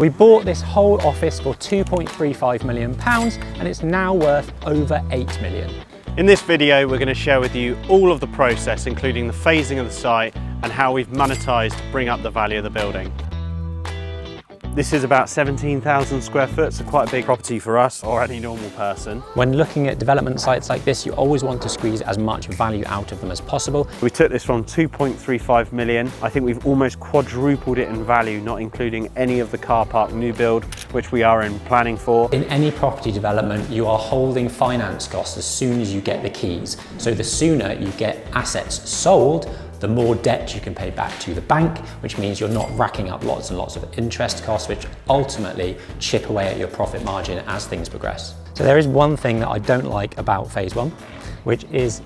We bought this whole office for £2.35 million and it's now worth over £8 million. In this video, we're going to share with you all of the process, including the phasing of the site and how we've monetised to bring up the value of the building. This is about 17,000 square foot, so quite a big property for us or any normal person. When looking at development sites like this, you always want to squeeze as much value out of them as possible. We took this from 2.35 million. I think we've almost quadrupled it in value, not including any of the car park new build, which we are in planning for. In any property development, you are holding finance costs as soon as you get the keys. So the sooner you get assets sold, the more debt you can pay back to the bank, which means you're not racking up lots and lots of interest costs, which ultimately chip away at your profit margin as things progress. So there is one thing that I don't like about phase one, which is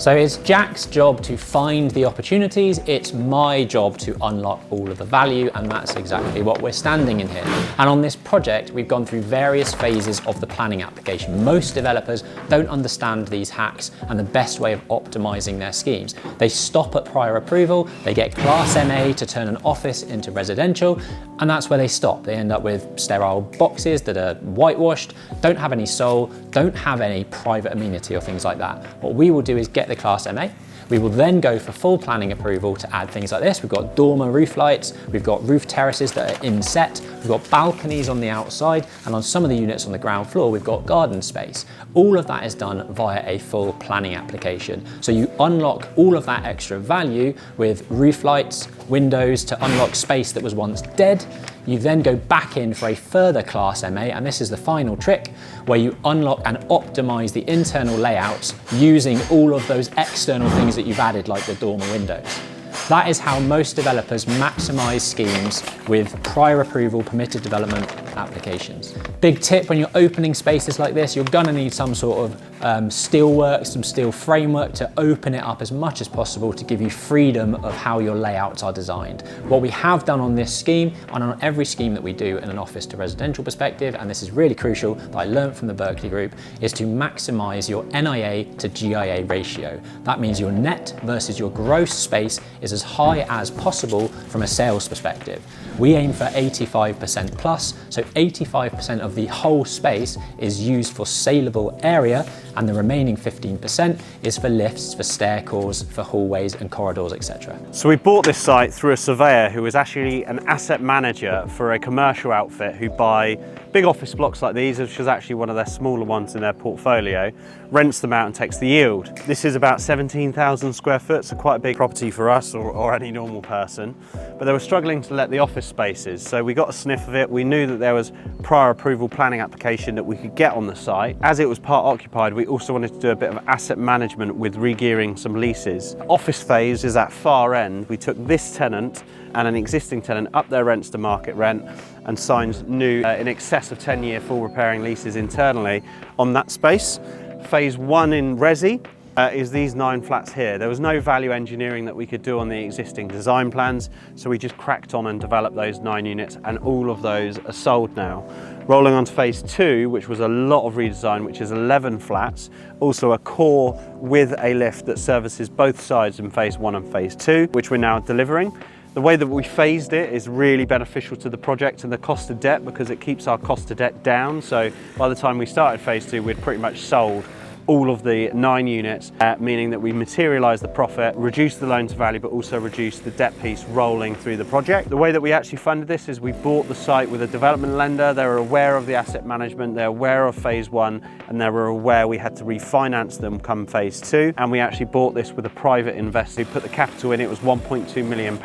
it's Jack's job to find the opportunities, it's my job to unlock all of the value, and that's exactly what we're standing in here. And on this project, we've gone through various phases of the planning application. Most developers don't understand these hacks and the best way of optimizing their schemes. They stop at prior approval, they get Class MA to turn an office into residential, and that's where they stop. They end up with sterile boxes that are whitewashed, don't have any soul, don't have any private amenity or things like that. What we will do is get the Class MA. We will then go for full planning approval to add things like this. We've got dormer roof lights, we've got roof terraces that are inset, we've got balconies on the outside, and on some of the units on the ground floor, we've got garden space. All of that is done via a full planning application. So you unlock all of that extra value with roof lights, windows to unlock space that was once dead. You then go back in for a further Class MA, and this is the final trick, where you unlock and optimize the internal layouts using all of those external things that you've added, like the dormer windows. That is how most developers maximize schemes with prior approval permitted development applications. Big tip: when you're opening spaces like this, you're gonna need some sort of steel work, some steel framework to open it up as much as possible to give you freedom of how your layouts are designed. What we have done on this scheme, and on every scheme that we do in an office to residential perspective, and this is really crucial that I learned from the Berkeley Group, is to maximize your NIA to GIA ratio. That means your net versus your gross space is as high as possible from a sales perspective. We aim for 85% plus, so 85% of the whole space is used for saleable area, and the remaining 15% is for lifts, for stair cores, for hallways and corridors, etc. So we bought this site through a surveyor who was actually an asset manager for a commercial outfit who buy big office blocks like these, which is actually one of their smaller ones in their portfolio, rents them out and takes the yield. This is about 17,000 square foot, so quite a big property for us or any normal person. But they were struggling to let the office spaces, so we got a sniff of it. We knew that there was prior approval planning application that we could get on the site. As it was part occupied, we also wanted to do a bit of asset management with re-gearing some leases. Office phase is at far end. We took this tenant and an existing tenant up their rents to market rent and signed new in excess of 10-year full repairing leases internally on that space. Phase one in Resi is these 9 flats here. There was no value engineering that we could do on the existing design plans, so we just cracked on and developed those 9 units, and all of those are sold now. Rolling on to phase 2, which was a lot of redesign, which is 11 flats, also a core with a lift that services both sides in phase 1 and phase 2, which we're now delivering. The way that we phased it is really beneficial to the project and the cost of debt, because it keeps our cost of debt down. So by the time we started phase 2, we'd pretty much sold all of the 9 units, meaning that we materialise the profit, reduce the loan to value, but also reduce the debt piece rolling through the project. The way that we actually funded this is we bought the site with a development lender. They were aware of the asset management, they're aware of phase 1, and they were aware we had to refinance them come phase 2. And we actually bought this with a private investor who put the capital in. It was £1.2 million.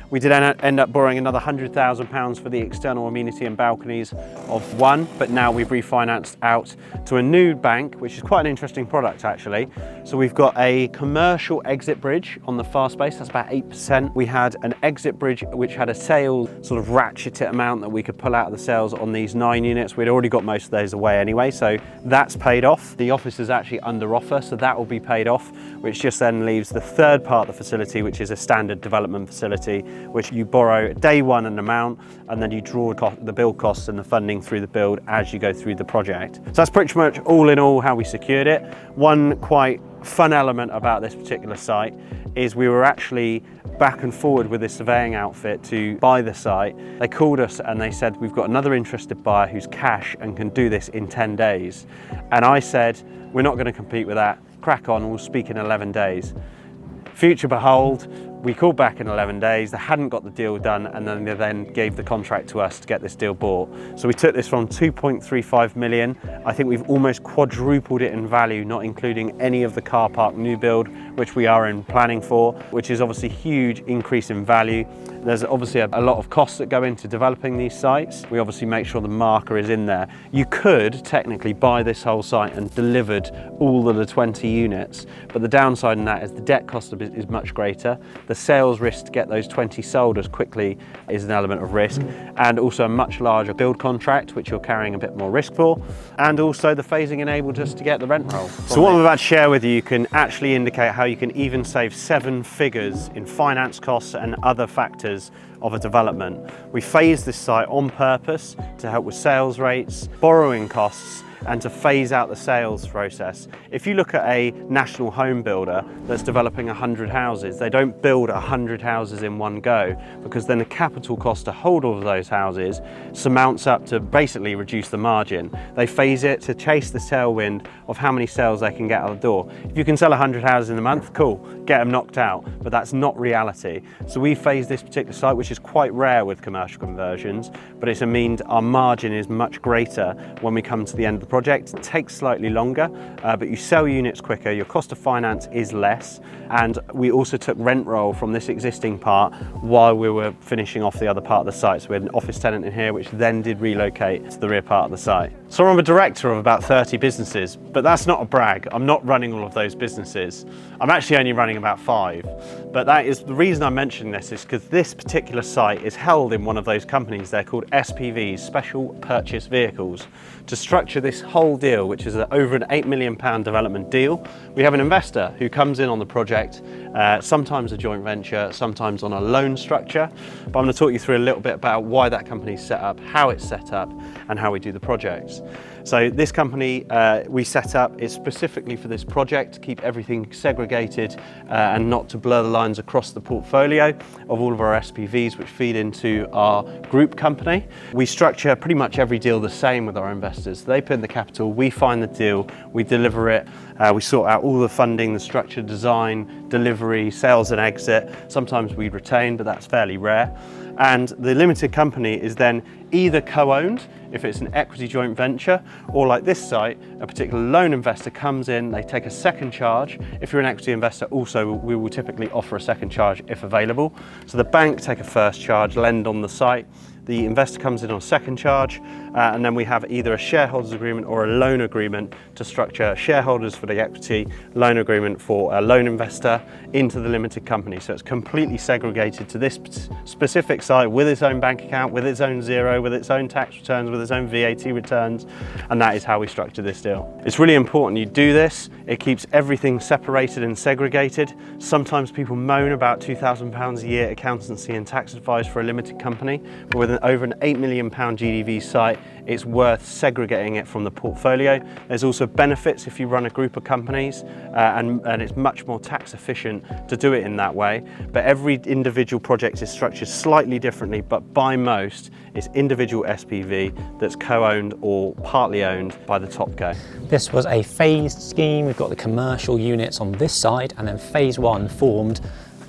We did end up borrowing another £100,000 for the external amenity and balconies of 1, but now we've refinanced out to a new bank, which is quite an interesting product actually. So we've got a commercial exit bridge on the far space, that's about 8%. We had an exit bridge which had a sale sort of ratchet amount that we could pull out of the sales on these 9 units. We'd already got most of those away anyway, so that's paid off. The office is actually under offer, so that will be paid off, which just then leaves the third part of the facility, which is a standard development facility, which you borrow day one an amount, and then you draw the build costs and the funding through the build as you go through the project. So that's pretty much all in all how we secured it. One quite fun element about this particular site is we were actually back and forward with this surveying outfit to buy the site. They called us and they said, we've got another interested buyer who's cash and can do this in 10 days. And I said, we're not going to compete with that. Crack on, we'll speak in 11 days. Future behold, we called back in 11 days, they hadn't got the deal done, and then they gave the contract to us to get this deal bought. So we took this from 2.35 million. I think we've almost quadrupled it in value, not including any of the car park new build, which we are in planning for, which is obviously a huge increase in value. There's obviously a lot of costs that go into developing these sites. We obviously make sure the marker is in there. You could technically buy this whole site and delivered all of the 20 units, but the downside in that is the debt cost is much greater. The sales risk to get those 20 sold as quickly is an element of risk, and also a much larger build contract, which you're carrying a bit more risk for, and also the phasing enabled us to get the rent roll. So what I'm about to share with you can actually indicate how you can even save 7 figures in finance costs and other factors of a development. We phased this site on purpose to help with sales rates, borrowing costs, and to phase out the sales process. If you look at a national home builder that's developing 100 houses, they don't build 100 houses in one go, because then the capital cost to hold all of those houses surmounts up to basically reduce the margin. They phase it to chase the tailwind of how many sales they can get out the door. If you can sell 100 houses in a month, cool, get them knocked out, but that's not reality. So we phase this particular site, which is quite rare with commercial conversions, but it's means our margin is much greater when we come to the end of the project. It takes slightly longer, but you sell units quicker, your cost of finance is less, and we also took rent roll from this existing part while we were finishing off the other part of the site. So we had an office tenant in here, which then did relocate to the rear part of the site. So I'm a director of about 30 businesses, but that's not a brag. I'm not running all of those businesses. I'm actually only running about 5. But that is the reason I'm mentioning this, is because this particular site is held in one of those companies. They're called SPVs, Special Purchase Vehicles. To structure this whole deal, which is over an £8 million development deal, we have an investor who comes in on the project, sometimes a joint venture, sometimes on a loan structure. But I'm going to talk you through a little bit about why that company is set up, how it's set up, and how we do the projects. So this company we set up is specifically for this project, to keep everything segregated and not to blur the lines across the portfolio of all of our SPVs, which feed into our group company. We structure pretty much every deal the same with our investors. They put in the capital, we find the deal, we deliver it, we sort out all the funding, the structure, design, delivery, sales and exit. Sometimes we retain, but that's fairly rare. And the limited company is then either co-owned, if it's an equity joint venture, or like this site, a particular loan investor comes in, they take a second charge. If you're an equity investor, also we will typically offer a second charge if available. So the bank take a first charge, lend on the site. The investor comes in on a second charge, and then we have either a shareholders agreement or a loan agreement to structure shareholders for the equity, loan agreement for a loan investor into the limited company. So it's completely segregated to this specific site with its own bank account, with its own zero, with its own tax returns, with its own VAT returns, and that is how we structure this deal. It's really important you do this. It keeps everything separated and segregated. Sometimes people moan about £2,000 a year accountancy and tax advice for a limited company, but with over an £8 million GDV site, it's worth segregating it from the portfolio. There's also benefits if you run a group of companies, and it's much more tax efficient to do it in that way. But every individual project is structured slightly differently, but by most, it's individual SPV that's co-owned or partly owned by the topco. This was a phased scheme. We've got the commercial units on this side, and then phase 1 formed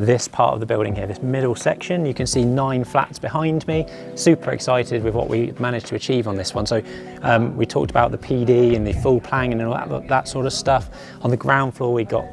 this part of the building here, this middle section. You can see 9 flats behind me. Super excited with what we managed to achieve on this one. So we talked about the PD and the full planning and all that sort of stuff. On the ground floor we got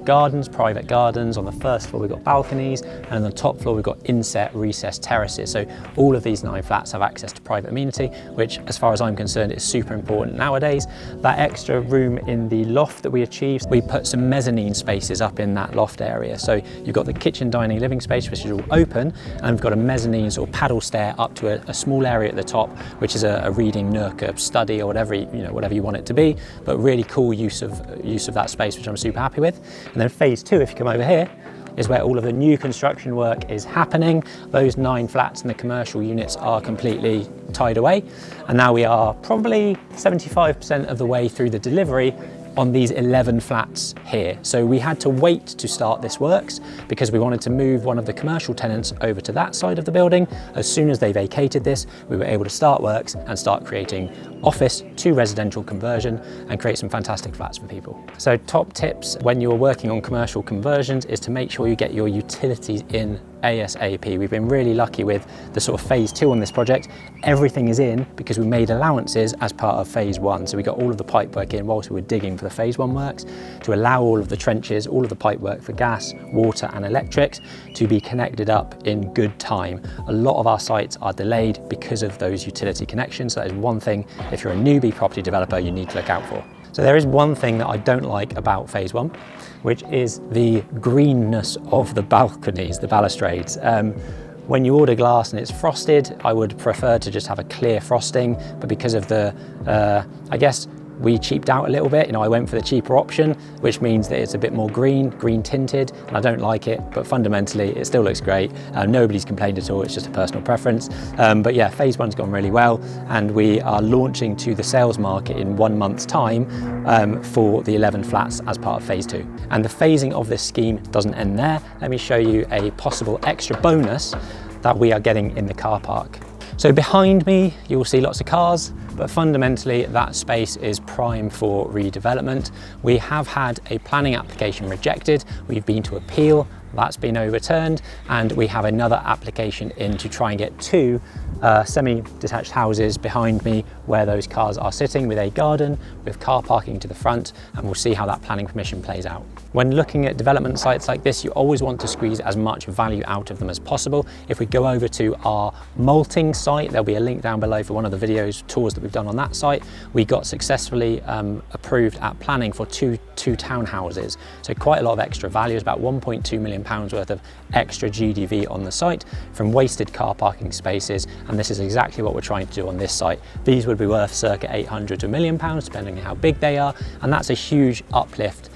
gardens, private gardens. On the first floor we got balconies, and on the top floor we've got inset recessed terraces. So all of these 9 flats have access to private amenity, which as far as I'm concerned is super important nowadays. That extra room in the loft that we achieved, we put some mezzanine spaces up in that loft area. So you've got the kitchen, dining, living space, which is all open, and we've got a mezzanine sort of paddle stair up to a small area at the top, which is a reading nook, a study, or whatever you want it to be. But really cool use of that space, which I'm super happy with. And then phase 2, if you come over here, is where all of the new construction work is happening. Those 9 flats and the commercial units are completely tied away, and now we are probably 75% of the way through the delivery on these 11 flats here. So we had to wait to start this works because we wanted to move one of the commercial tenants over to that side of the building. As soon as they vacated this, we were able to start works and start creating office to residential conversion and create some fantastic flats for people. So top tips when you're working on commercial conversions is to make sure you get your utilities in ASAP. We've been really lucky with the sort of phase 2 on this project. Everything is in because we made allowances as part of phase 1. So we got all of the pipe work in whilst we were digging for the phase 1 works to allow all of the trenches, all of the pipe work for gas, water and electrics to be connected up in good time. A lot of our sites are delayed because of those utility connections. So that is one thing, if you're a newbie property developer, you need to look out for. So there is one thing that I don't like about phase 1, which is the greenness of the balconies, the balustrades. When you order glass and it's frosted, I would prefer to just have a clear frosting, but because of the, I guess, we cheaped out a little bit. You know, I went for the cheaper option, which means that it's a bit more green tinted, and I don't like it, but fundamentally it still looks great. Nobody's complained at all, it's just a personal preference. But yeah, phase 1's gone really well, and we are launching to the sales market in 1 month's time for the 11 flats as part of phase 2. And the phasing of this scheme doesn't end there. Let me show you a possible extra bonus that we are getting in the car park. So behind me, you will see lots of cars, but fundamentally that space is prime for redevelopment. We have had a planning application rejected. We've been to appeal, that's been overturned, and we have another application in to try and get 2 semi-detached houses behind me where those cars are sitting, with a garden, with car parking to the front, and we'll see how that planning permission plays out. When looking at development sites like this, you always want to squeeze as much value out of them as possible. If we go over to our malting site, there'll be a link down below for one of the videos, tours that we've done on that site. We got successfully approved at planning for two townhouses. So quite a lot of extra value, it's about £1.2 million worth of extra GDV on the site from wasted car parking spaces, and this is exactly what we're trying to do on this site. These would be worth circa £800 to £1 million, depending on how big they are, and that's a huge uplift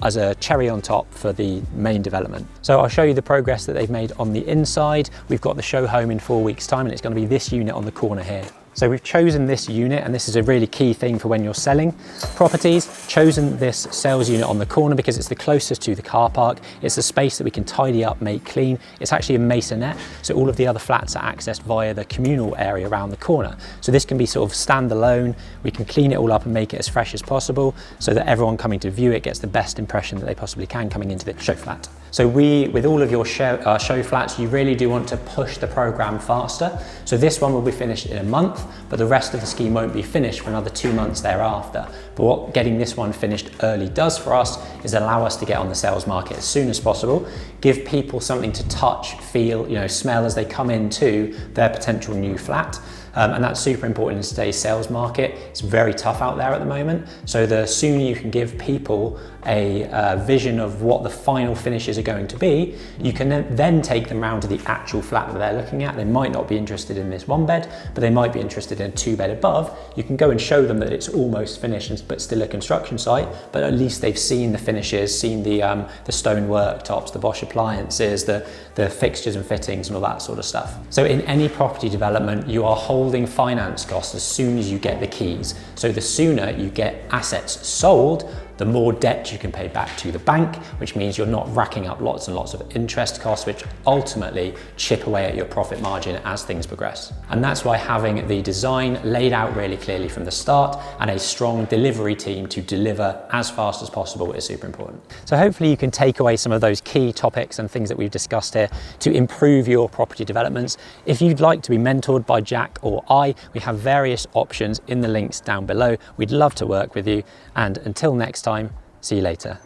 as a cherry on top for the main development. So I'll show you the progress that they've made on the inside. We've got the show home in 4 weeks' time, and it's going to be this unit on the corner here. So we've chosen this unit, and this is a really key thing for when you're selling properties, chosen this sales unit on the corner because it's the closest to the car park. It's a space that we can tidy up, make clean. It's actually a masonette, so all of the other flats are accessed via the communal area around the corner. So this can be sort of standalone. We can clean it all up and make it as fresh as possible so that everyone coming to view it gets the best impression that they possibly can coming into the show flat. So with all of your show flats, you really do want to push the program faster. So this one will be finished in a month, but the rest of the scheme won't be finished for another 2 months thereafter. But what getting this one finished early does for us is allow us to get on the sales market as soon as possible, give people something to touch, feel, smell as they come into their potential new flat. And that's super important in today's sales market. It's very tough out there at the moment. So the sooner you can give people a vision of what the final finishes are going to be, you can then take them round to the actual flat that they're looking at. They might not be interested in this 1 bed, but they might be interested in a 2 bed above. You can go and show them that it's almost finished, but still a construction site, but at least they've seen the finishes, seen the stone worktops, the Bosch appliances, the fixtures and fittings and all that sort of stuff. So in any property development, you are holding finance costs as soon as you get the keys. So the sooner you get assets sold, the more debt you can pay back to the bank, which means you're not racking up lots and lots of interest costs, which ultimately chip away at your profit margin as things progress. And that's why having the design laid out really clearly from the start and a strong delivery team to deliver as fast as possible is super important. So hopefully you can take away some of those key topics and things that we've discussed here to improve your property developments. If you'd like to be mentored by Jack or I, we have various options in the links down below. We'd love to work with you, and until next time, see you later.